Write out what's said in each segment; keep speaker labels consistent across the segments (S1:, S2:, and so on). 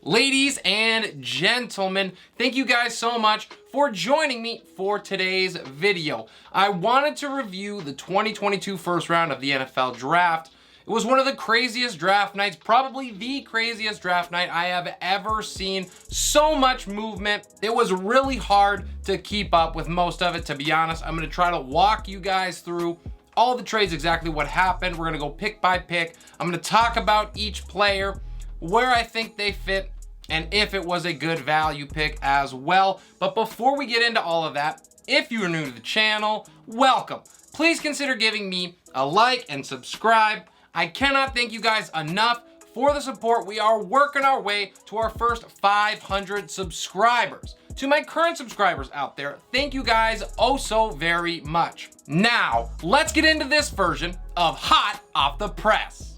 S1: Ladies and gentlemen, thank you guys so much for joining me for today's video. I wanted to review the 2022 first round of the NFL draft. It was one of the craziest draft nights, probably the craziest draft night I have ever seen. So much movement. It was really hard to keep up with most of it, to be honest. I'm gonna try to walk you guys through all the trades, exactly what happened. We're gonna go pick by pick. I'm gonna talk about each player, where I think they fit, and if it was a good value pick as well. But before we get into all of that, if you are new to the channel, welcome. Please consider giving me a like and subscribe. I cannot thank you guys enough for the support. We are working our way to our first 500 subscribers. To my current subscribers out there, thank you guys oh so very much. Now, let's get into this version of Hot Off the Press.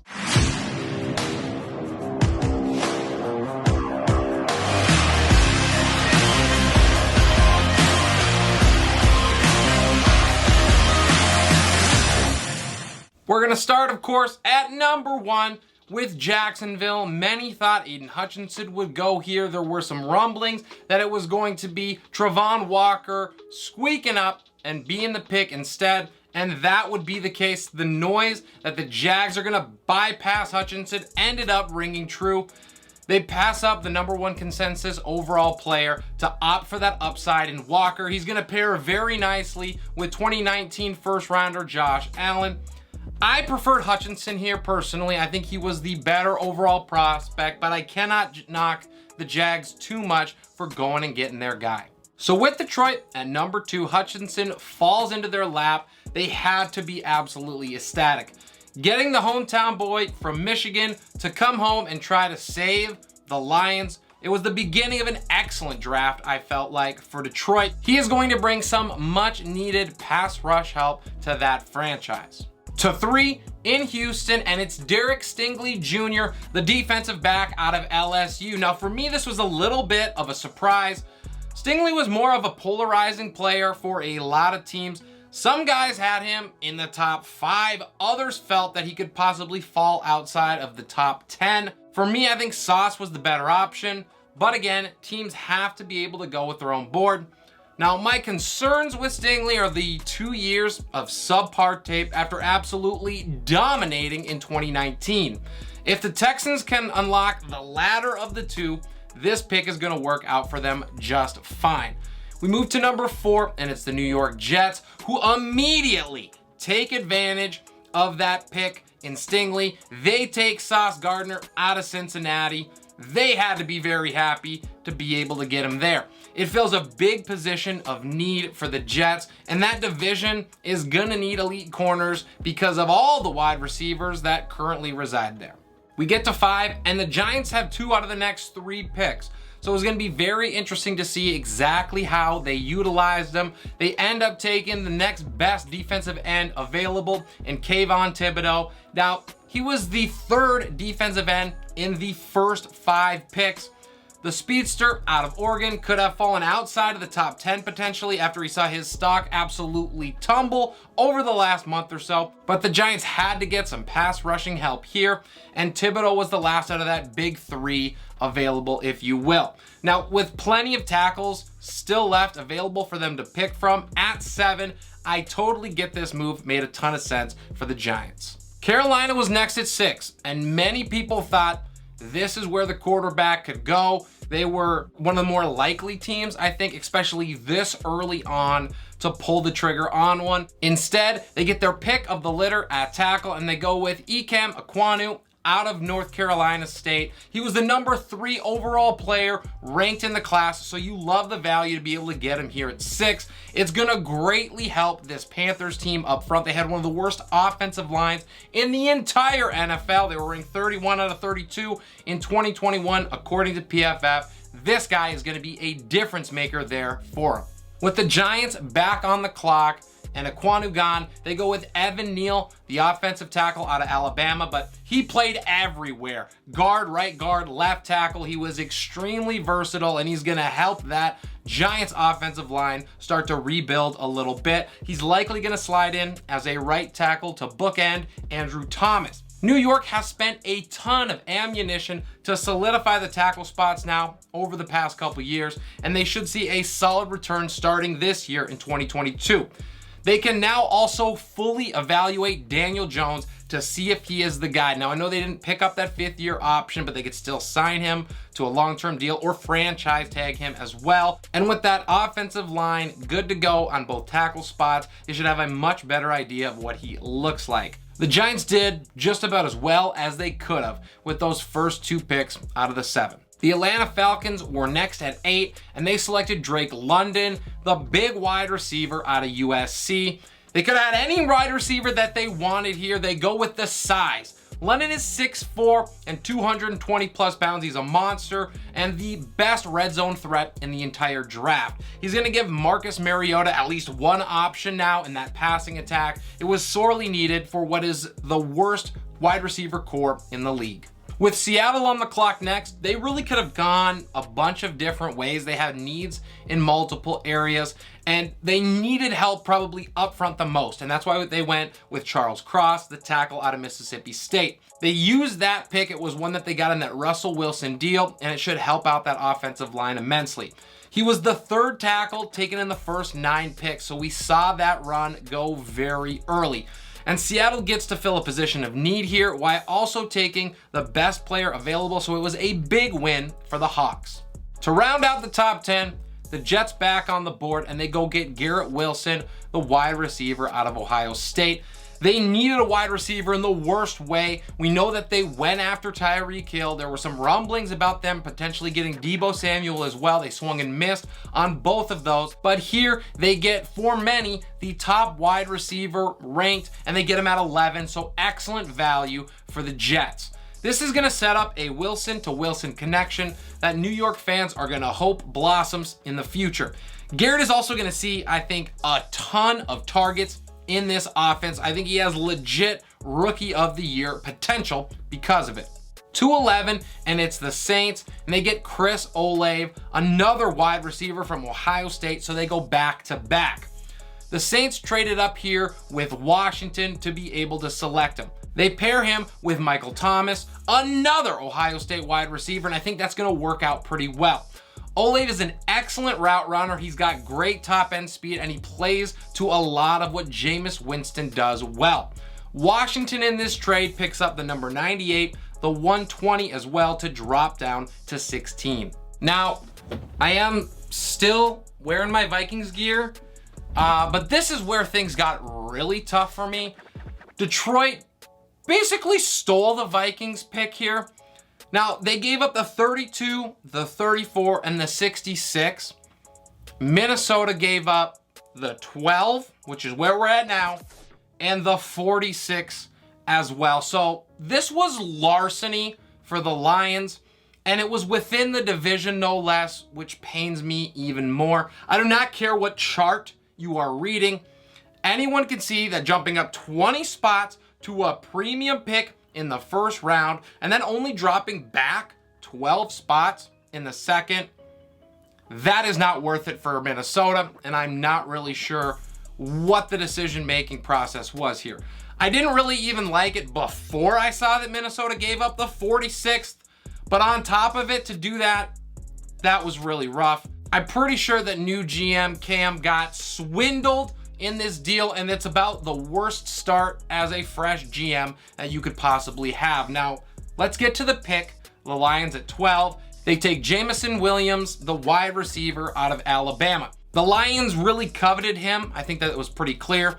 S1: We're gonna start, of course, at number 1 with Jacksonville. Many thought Aiden Hutchinson would go here. There were some rumblings that it was going to be Travon Walker squeaking up and being the pick instead, and that would be the case. The noise that the Jags are gonna bypass Hutchinson ended up ringing true. They pass up the number 1 consensus overall player to opt for that upside in Walker. He's gonna pair very nicely with 2019 first rounder Josh Allen. I preferred Hutchinson here personally. I think he was the better overall prospect, but I cannot knock the Jags too much for going and getting their guy. So with Detroit at number 2, Hutchinson falls into their lap. They had to be absolutely ecstatic. Getting the hometown boy from Michigan to come home and try to save the Lions. It was the beginning of an excellent draft, I felt like, for Detroit. He is going to bring some much needed pass rush help to that franchise. To 3 in Houston, and it's HOU-Derek Stingley Jr, the defensive back out of LSU. Now, for me, this was a little bit of a surprise. Stingley was more of a polarizing player for a lot of teams. Some guys had him in the top 5. Others felt that he could possibly fall outside of the top 10. For me, I think Sauce was the better option. But again, teams have to be able to go with their own board. Now, my concerns with Stingley are the 2 years of subpar tape after absolutely dominating in 2019. If the Texans can unlock the latter of the two, this pick is gonna work out for them just fine. We move to number 4, and it's the New York Jets, who immediately take advantage of that pick in Stingley. They take Sauce Gardner out of Cincinnati. They had to be very happy to be able to get him there. It fills a big position of need for the Jets, and that division is gonna need elite corners because of all the wide receivers that currently reside there. We get to 5, and the Giants have 2 out of the next 3 picks. So it's gonna be very interesting to see exactly how they utilize them. They end up taking the next best defensive end available in Kayvon Thibodeux. Now, he was the 3rd defensive end in the first 5 picks. The speedster out of Oregon could have fallen outside of the top 10 potentially after he saw his stock absolutely tumble over the last month or so. But the Giants had to get some pass rushing help here, and Thibodeux was the last out of that big 3 available, if you will. Now, with plenty of tackles still left available for them to pick from at 7, I totally get this move. Made a ton of sense for the Giants. Carolina was next at 6, and many people thought this is where the quarterback could go. They were one of the more likely teams, I think, especially this early on, to pull the trigger on one. Instead, they get their pick of the litter at tackle, and they go with Ekwonu out of North Carolina State. He was the number 3 overall player ranked in the class, so you love the value to be able to get him here at 6. It's gonna greatly help this Panthers team up front. They had one of the worst offensive lines in the entire NFL. They were ranked 31 out of 32 in 2021, according to PFF. This guy is gonna be a difference maker there for him. With the Giants back on the clock and Ekwonu gone, they go with Neal, the offensive tackle out of Alabama, but he played everywhere. Guard, right guard, left tackle. He was extremely versatile, and he's gonna help that Giants offensive line start to rebuild a little bit. He's likely gonna slide in as a right tackle to bookend Andrew Thomas. New York has spent a ton of ammunition to solidify the tackle spots now over the past couple years, and they should see a solid return starting this year in 2022. They can now also fully evaluate Daniel Jones to see if he is the guy. Now, I know they didn't pick up that 5th-year option, but they could still sign him to a long-term deal or franchise tag him as well. And with that offensive line good to go on both tackle spots, they should have a much better idea of what he looks like. The Giants did just about as well as they could have with those first 2 picks out of the 7. The Atlanta Falcons were next at 8, and they selected Drake London, the big wide receiver out of USC. They could have had any wide receiver that they wanted here. They go with the size. London is 6'4" and 220 plus pounds. He's a monster and the best red zone threat in the entire draft. He's gonna give Marcus Mariota at least one option now in that passing attack. It was sorely needed for what is the worst wide receiver core in the league. With Seattle on the clock next, they really could have gone a bunch of different ways. They had needs in multiple areas, and they needed help probably up front the most, and that's why they went with Charles Cross, the tackle out of Mississippi State. They used that pick. It was one that they got in that Russell Wilson deal, and it should help out that offensive line immensely. He was the 3rd tackle taken in the first 9 picks, so we saw that run go very early. And Seattle gets to fill a position of need here while also taking the best player available, so it was a big win for the Hawks. To round out the top 10, the Jets back on the board and they go get Garrett Wilson, the wide receiver out of Ohio State. They needed a wide receiver in the worst way. We know that they went after Tyreek Hill. There were some rumblings about them potentially getting Deebo Samuel as well. They swung and missed on both of those. But here they get, for many, the top wide receiver ranked, and they get him at 11. So excellent value for the Jets. This is going to set up a Wilson to Wilson connection that New York fans are going to hope blossoms in the future. Garrett is also going to see, I think, a ton of targets in this offense. I think he has legit rookie of the year potential because of it. 2-11, and it's the Saints, and they get Chris Olave, another wide receiver from Ohio State, so they go back to back. The Saints traded up here with Washington to be able to select him. They pair him with Michael Thomas, another Ohio State wide receiver, and I think that's going to work out pretty well. Olave is an excellent route runner. He's got great top end speed, and he plays to a lot of what Jameis Winston does well. Washington in this trade picks up the number 98, the 120 as well, to drop down to 16. Now, I am still wearing my Vikings gear, but this is where things got really tough for me. Detroit basically stole the Vikings pick here. Now, they gave up the 32, the 34, and the 66. Minnesota gave up the 12, which is where we're at now, and the 46 as well. So this was larceny for the Lions, and it was within the division no less, which pains me even more. I do not care what chart you are reading. Anyone can see that jumping up 20 spots to a premium pick in the first round and then only dropping back 12 spots in the second, that is not worth it for Minnesota, and I'm not really sure what the decision-making process was here. I didn't really even like it before I saw that Minnesota gave up the 46th, but on top of it, to do that, that was really rough. I'm pretty sure that new GM Cam got swindled in this deal, and it's about the worst start as a fresh GM that you could possibly have. Now, let's get to the pick. The Lions at 12. They take Jameson Williams, the wide receiver out of Alabama. The Lions really coveted him. I think that it was pretty clear.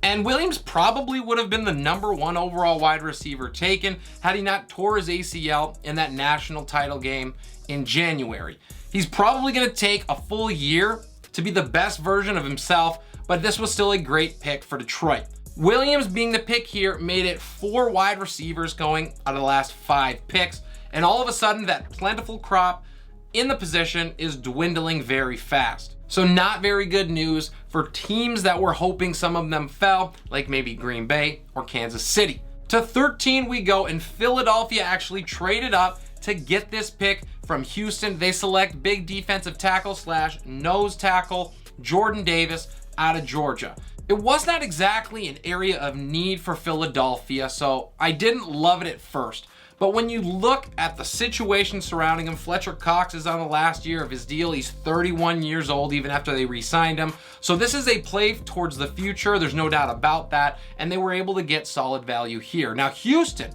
S1: And Williams probably would have been the number 1 overall wide receiver taken had he not tore his ACL in that national title game in January. He's probably going to take a full year to be the best version of himself, but this was still a great pick for Detroit. Williams being the pick here made it 4 wide receivers going out of the last 5 picks, and all of a sudden that plentiful crop in the position is dwindling very fast. So not very good news for teams that were hoping some of them fell, like maybe Green Bay or Kansas City. To 13 we go, and Philadelphia actually traded up to get this pick from Houston. They select big defensive tackle / nose tackle Jordan Davis out of Georgia. It was not exactly an area of need for Philadelphia, so I didn't love it at first. But when you look at the situation surrounding him, Fletcher Cox is on the last year of his deal. He's 31 years old even after they re-signed him. So this is a play towards the future. There's no doubt about that. And they were able to get solid value here. Now, Houston,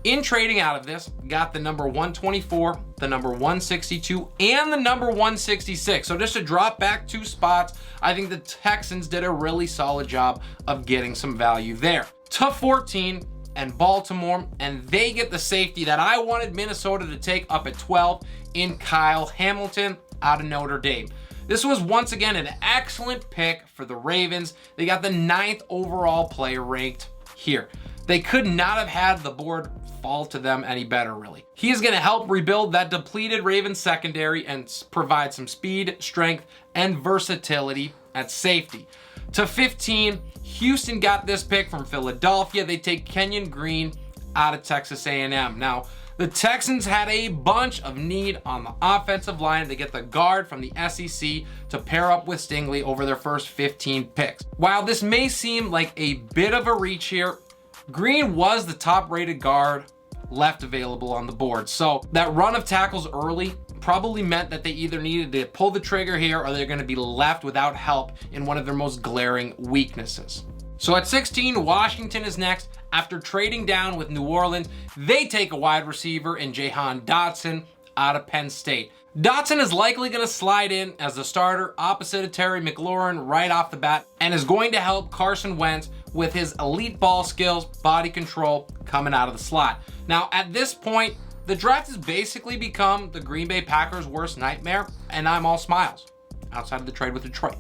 S1: in trading out of this, got the number 124, the number 162, and the number 166. So just to drop back 2 spots, I think the Texans did a really solid job of getting some value there. To 14, and Baltimore, and they get the safety that I wanted Minnesota to take up at 12 in Kyle Hamilton out of Notre Dame. This was once again an excellent pick for the Ravens. They got the 9th overall player ranked here. They could not have had the board fall to them any better, really. He is going to help rebuild that depleted Ravens secondary and provide some speed, strength, and versatility at safety. To 15, Houston got this pick from Philadelphia. They take Kenyon Green out of Texas A&M. Now, the Texans had a bunch of need on the offensive line. They get the guard from the SEC to pair up with Stingley over their first 15 picks. While this may seem like a bit of a reach here, Green was the top-rated guard left available on the board. So that run of tackles early probably meant that they either needed to pull the trigger here or they're going to be left without help in one of their most glaring weaknesses. So at 16, Washington is next. After trading down with New Orleans, they take a wide receiver in Jahan Dotson out of Penn State. Dotson is likely going to slide in as the starter opposite of Terry McLaurin right off the bat and is going to help Carson Wentz with his elite ball skills, body control coming out of the slot. Now, at this point, the draft has basically become the Green Bay Packers' worst nightmare, and I'm all smiles outside of the trade with Detroit.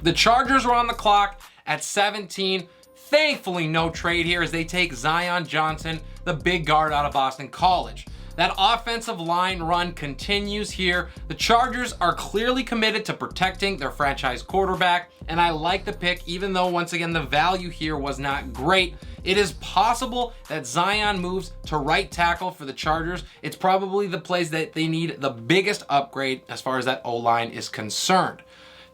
S1: The Chargers are on the clock at 17. Thankfully, no trade here as they take Zion Johnson, the big guard out of Boston College. That offensive line run continues here. The Chargers are clearly committed to protecting their franchise quarterback, and I like the pick, even though, once again, the value here was not great. It is possible that Zion moves to right tackle for the Chargers. It's probably the place that they need the biggest upgrade as far as that O-line is concerned.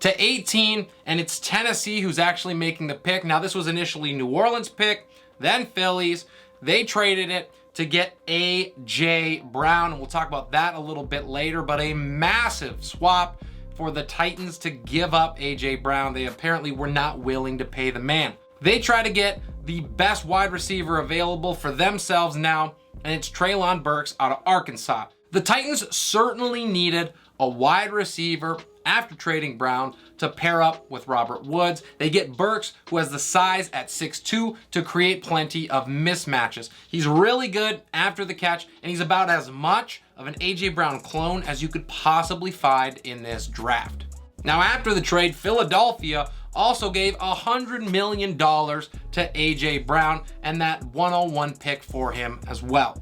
S1: To 18, and it's Tennessee who's actually making the pick. Now, this was initially New Orleans' pick, then Philly's. They traded it to get A.J. Brown, and we'll talk about that a little bit later, but a massive swap for the Titans to give up A.J. Brown. They apparently were not willing to pay the man. They try to get the best wide receiver available for themselves now, and it's Treylon Burks out of Arkansas. The Titans certainly needed a wide receiver after trading Brown to pair up with Robert Woods. They get Burks, who has the size at 6'2", to create plenty of mismatches. He's really good after the catch, and he's about as much of an A.J. Brown clone as you could possibly find in this draft. Now, after the trade, Philadelphia also gave $100 million to A.J. Brown and that 101 pick for him as well.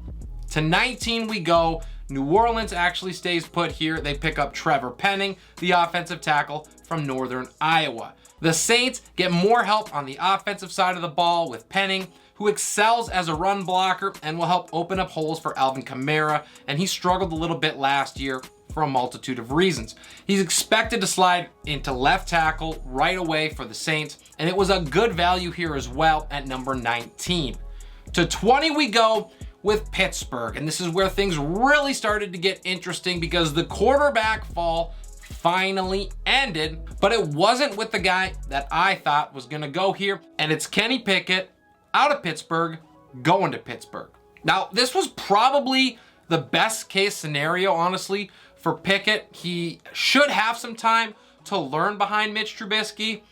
S1: To 19 we go. New Orleans actually stays put here. They pick up Trevor Penning, the offensive tackle from Northern Iowa. The Saints get more help on the offensive side of the ball with Penning, who excels as a run blocker and will help open up holes for Alvin Kamara, and he struggled a little bit last year for a multitude of reasons. He's expected to slide into left tackle right away for the Saints, and it was a good value here as well at number 19. To 20 we go with Pittsburgh, and this is where things really started to get interesting because the quarterback fall finally ended, but it wasn't with the guy that I thought was going to go here, and it's Kenny Pickett out of Pittsburgh going to Pittsburgh. Now, this was probably the best case scenario, honestly, for Pickett. He should have some time to learn behind Mitch Trubisky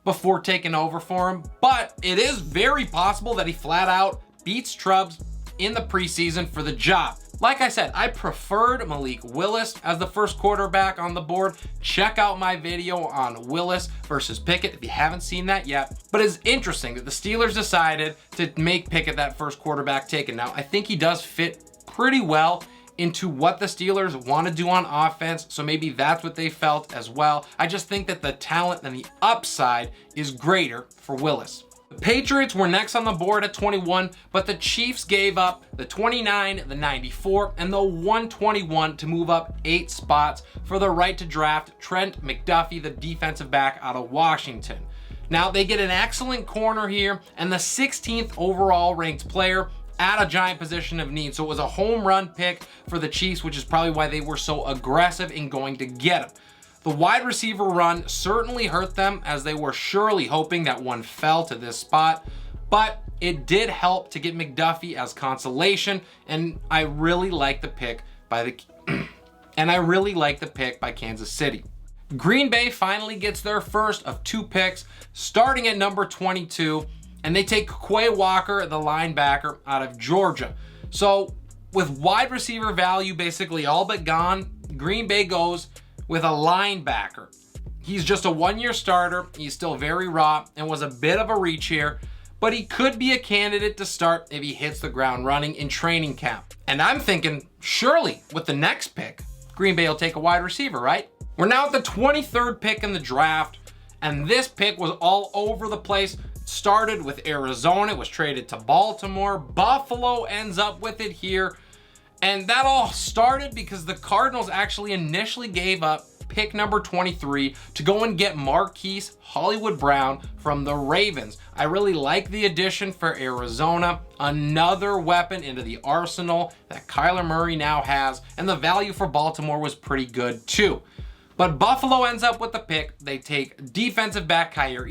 S1: before taking over for him, but it is very possible that he flat out beats Trubs in the preseason for the job. Like I said, I preferred Malik Willis as the first quarterback on the board. Check out my video on Willis versus Pickett if you haven't seen that yet. But it's interesting that the Steelers decided to make Pickett that first quarterback taken. Now, I think he does fit pretty well into what the Steelers want to do on offense, so maybe that's what they felt as well. I just think that the talent and the upside is greater for Willis. The Patriots were next on the board at 21, but the Chiefs gave up the 29, the 94, and the 121 to move up 8 spots for the right to draft Trent McDuffie, the defensive back out of Washington. Now they get an excellent corner here and the 16th overall ranked player at a giant position of need. So it was a home run pick for the Chiefs, which is probably why they were so aggressive in going to get him. The wide receiver run certainly hurt them, as they were surely hoping that one fell to this spot, but it did help to get McDuffie as consolation, and I really like the pick by Kansas City. Green Bay finally gets their first of 2 picks, starting at number 22, and they take Quay Walker, the linebacker, out of Georgia. So with wide receiver value basically all but gone, Green Bay goes with a linebacker. He's just a 1-year starter. He's still very raw and was a bit of a reach here, but he could be a candidate to start if he hits the ground running in training camp. And I'm thinking, surely with the next pick, Green Bay will take a wide receiver, right? We're now at the 23rd pick in the draft, and this pick was all over the place. It started with Arizona, it was traded to Baltimore, Buffalo ends up with it here, and that all started because the Cardinals actually initially gave up pick number 23 to go and get Marquise Hollywood Brown from the Ravens. I really like the addition for Arizona, another weapon into the arsenal that Kyler Murray now has, and the value for Baltimore was pretty good too. But Buffalo ends up with the pick. They take defensive back Kaiir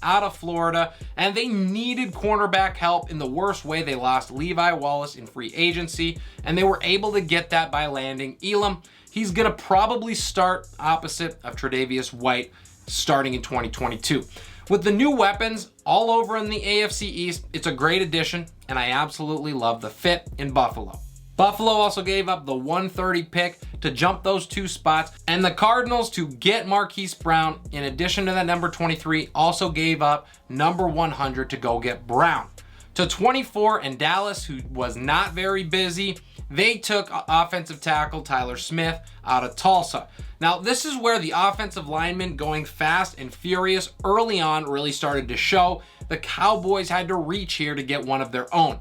S1: out of Florida, and they needed cornerback help in the worst way. They lost Levi Wallace in free agency, and they were able to get that by landing Elam. He's gonna probably start opposite of Tre'Davious White starting in 2022. With the new weapons all over in the AFC East, it's a great addition, and I absolutely love the fit in Buffalo. Buffalo also gave up the 130 pick to jump those 2 spots, and the Cardinals, to get Marquise Brown, in addition to that number 23, also gave up number 100 to go get Brown. To 24, and Dallas, who was not very busy, they took offensive tackle Tyler Smith out of Tulsa. Now, this is where the offensive linemen going fast and furious early on really started to show. The Cowboys had to reach here to get one of their own.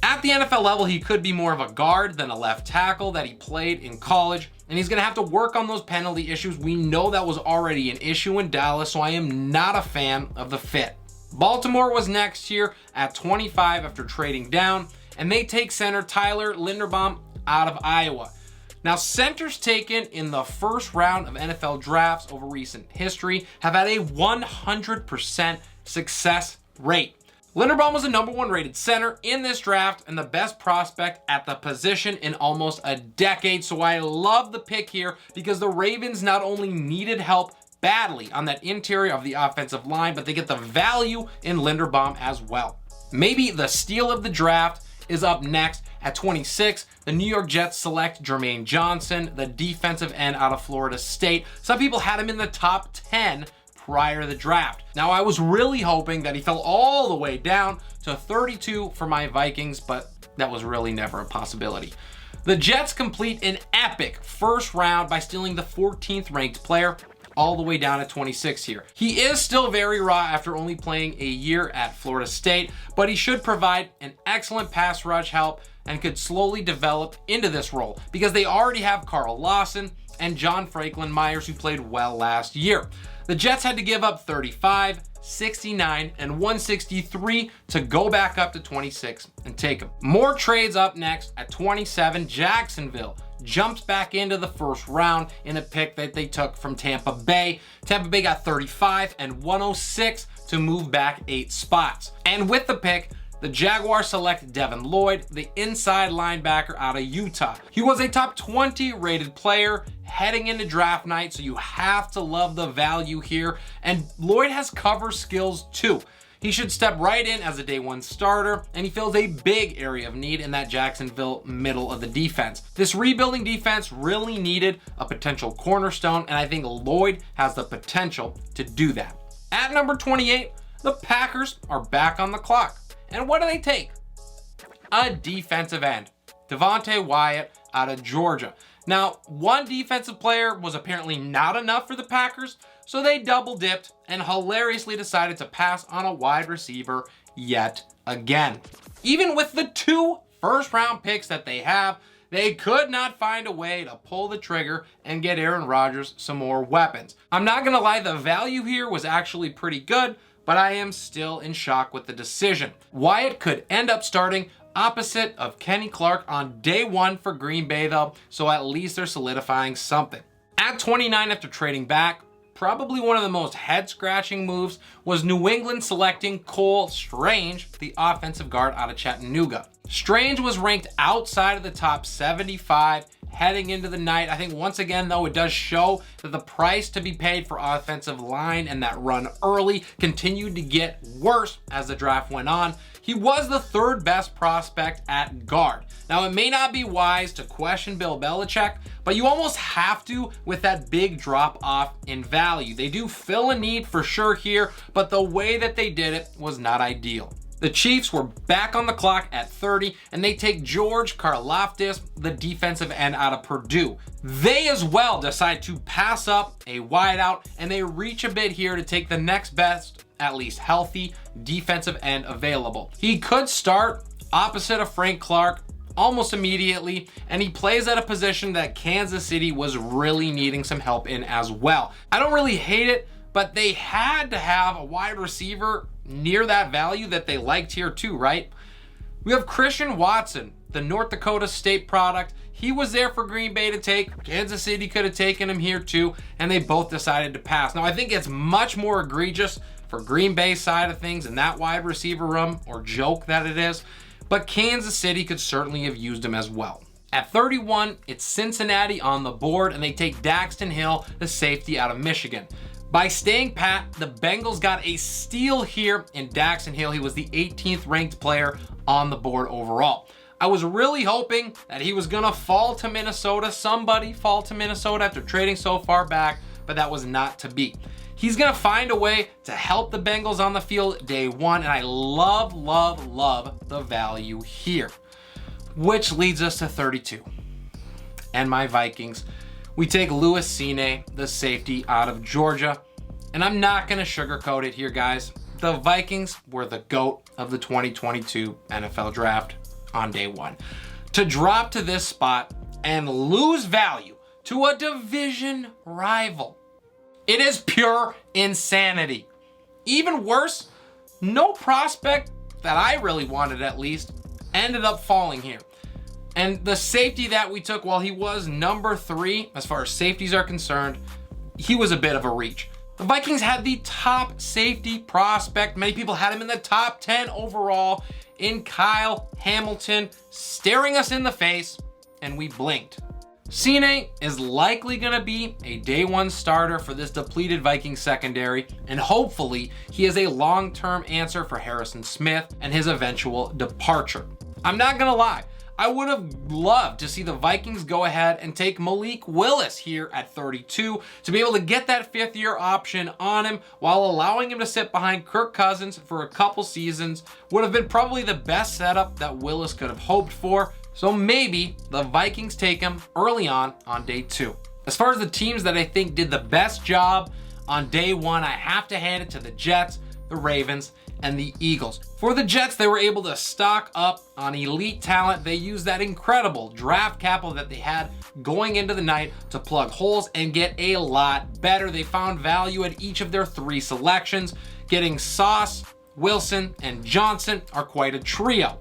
S1: At the NFL level, he could be more of a guard than a left tackle that he played in college, and he's gonna have to work on those penalty issues. We know that was already an issue in Dallas, so I am not a fan of the fit. Baltimore was next here at 25 after trading down, and they take center Tyler Linderbaum out of Iowa. Now, centers taken in the first round of NFL drafts over recent history have had a 100% success rate. Linderbaum was the number 1 rated center in this draft and the best prospect at the position in almost a decade. So I love the pick here because the Ravens not only needed help badly on that interior of the offensive line, but they get the value in Linderbaum as well. Maybe the steal of the draft is up next. At 26, the New York Jets select Jermaine Johnson, the defensive end out of Florida State. Some people had him in the top 10 prior to the draft. Now, I was really hoping that he fell all the way down to 32 for my Vikings, but that was really never a possibility. The Jets complete an epic first round by stealing the 14th ranked player all the way down at 26 here. He is still very raw after only playing a year at Florida State, but he should provide an excellent pass rush help and could slowly develop into this role because they already have Carl Lawson and John Franklin Myers, who played well last year. The Jets had to give up 35, 69, and 163 to go back up to 26 and take him. More trades up next. At 27, Jacksonville jumps back into the first round in a pick that they took from Tampa Bay. Tampa Bay got 35 and 106 to move back 8 spots. And with the pick, the Jaguars select Devin Lloyd, the inside linebacker out of Utah. He was a top 20 rated player heading into draft night, so you have to love the value here. And Lloyd has cover skills too. He should step right in as a day 1 starter, and he fills a big area of need in that Jacksonville middle of the defense. This rebuilding defense really needed a potential cornerstone, and I think Lloyd has the potential to do that. At number 28, the Packers are back on the clock. And what do they take? A defensive end, Devonte Wyatt out of Georgia. Now, 1 defensive player was apparently not enough for the Packers, so they double dipped and hilariously decided to pass on a wide receiver yet again. Even with the 2 first-round picks that they have, they could not find a way to pull the trigger and get Aaron Rodgers some more weapons. I'm not gonna lie, the value here was actually pretty good, but I am still in shock with the decision. Wyatt could end up starting opposite of Kenny Clark on day one for Green Bay though, so at least they're solidifying something. At 29 after trading back, probably one of the most head-scratching moves was New England selecting Cole Strange, the offensive guard out of Chattanooga. Strange was ranked outside of the top 75 heading into the night. I think once again though, it does show that the price to be paid for offensive line and that run early continued to get worse as the draft went on. He was the third best prospect at guard. Now, it may not be wise to question Bill Belichick, but you almost have to with that big drop off in value. They do fill a need for sure here, but the way that they did it was not ideal. The Chiefs were back on the clock at 30, and they take George Karlaftis, the defensive end out of Purdue. They as well decide to pass up a wideout, and they reach a bit here to take the next best, at least healthy, defensive end available. He could start opposite of Frank Clark almost immediately, and he plays at a position that Kansas City was really needing some help in as well. I don't really hate it, but they had to have a wide receiver near that value that they liked here too, right? We have Christian Watson, the North Dakota State product. He was there for Green Bay to take. Kansas City could have taken him here too, and they both decided to pass. Now, I think it's much more egregious for Green Bay side of things in that wide receiver room, or joke that it is, but Kansas City could certainly have used him as well. At 31, it's Cincinnati on the board, and they take Daxton Hill, the safety out of Michigan. By staying pat, the Bengals got a steal here in Daxton Hill. He was the 18th ranked player on the board overall. I was really hoping that he was gonna fall to Minnesota, somebody fall to Minnesota after trading so far back, but that was not to be. He's gonna find a way to help the Bengals on the field day one, and I love, love, love the value here. Which leads us to 32. And my Vikings. We take Louis Cine, the safety out of Georgia. And I'm not gonna sugarcoat it here, guys. The Vikings were the GOAT of the 2022 NFL draft on day one. To drop to this spot and lose value to a division rival, it is pure insanity. Even worse, no prospect that I really wanted at least ended up falling here. And the safety that we took, while he was number 3 as far as safeties are concerned, he was a bit of a reach. The Vikings had the top safety prospect. Many people had him in the top 10 overall in Kyle Hamilton, staring us in the face, and we blinked. Cine is likely gonna be a day one starter for this depleted Vikings secondary, and hopefully he is a long-term answer for Harrison Smith and his eventual departure. I'm not gonna lie, I would have loved to see the Vikings go ahead and take Malik Willis here at 32 to be able to get that 5th-year option on him while allowing him to sit behind Kirk Cousins for a couple seasons. Would have been probably the best setup that Willis could have hoped for. So maybe the Vikings take him early on day 2. As far as the teams that I think did the best job on day 1, I have to hand it to the Jets, the Ravens, and the Eagles. For the Jets, they were able to stock up on elite talent. They used that incredible draft capital that they had going into the night to plug holes and get a lot better. They found value at each of their 3 selections. Getting Sauce, Wilson, and Johnson are quite a trio.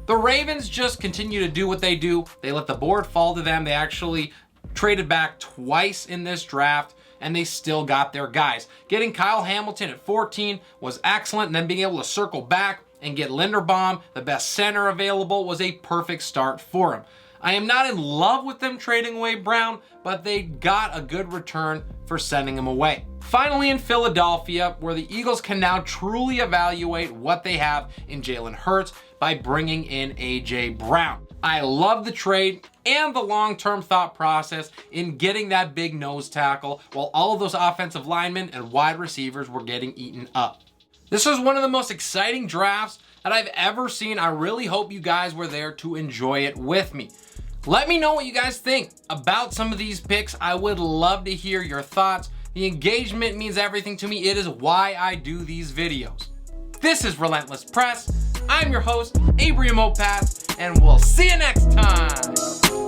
S1: The Ravens just continue to do what they do. They let the board fall to them. They actually traded back twice in this draft, and they still got their guys. Getting Kyle Hamilton at 14 was excellent, and then being able to circle back and get Linderbaum, the best center available, was a perfect start for him. I am not in love with them trading away Brown, but they got a good return for sending him away. Finally, in Philadelphia, where the Eagles can now truly evaluate what they have in Jalen Hurts by bringing in A.J. Brown. I love the trade and the long-term thought process in getting that big nose tackle while all of those offensive linemen and wide receivers were getting eaten up. This was one of the most exciting drafts that I've ever seen. I really hope you guys were there to enjoy it with me. Let me know what you guys think about some of these picks. I would love to hear your thoughts. The engagement means everything to me. It is why I do these videos. This is Relentless Press. I'm your host, Abriam Opass, and we'll see you next time.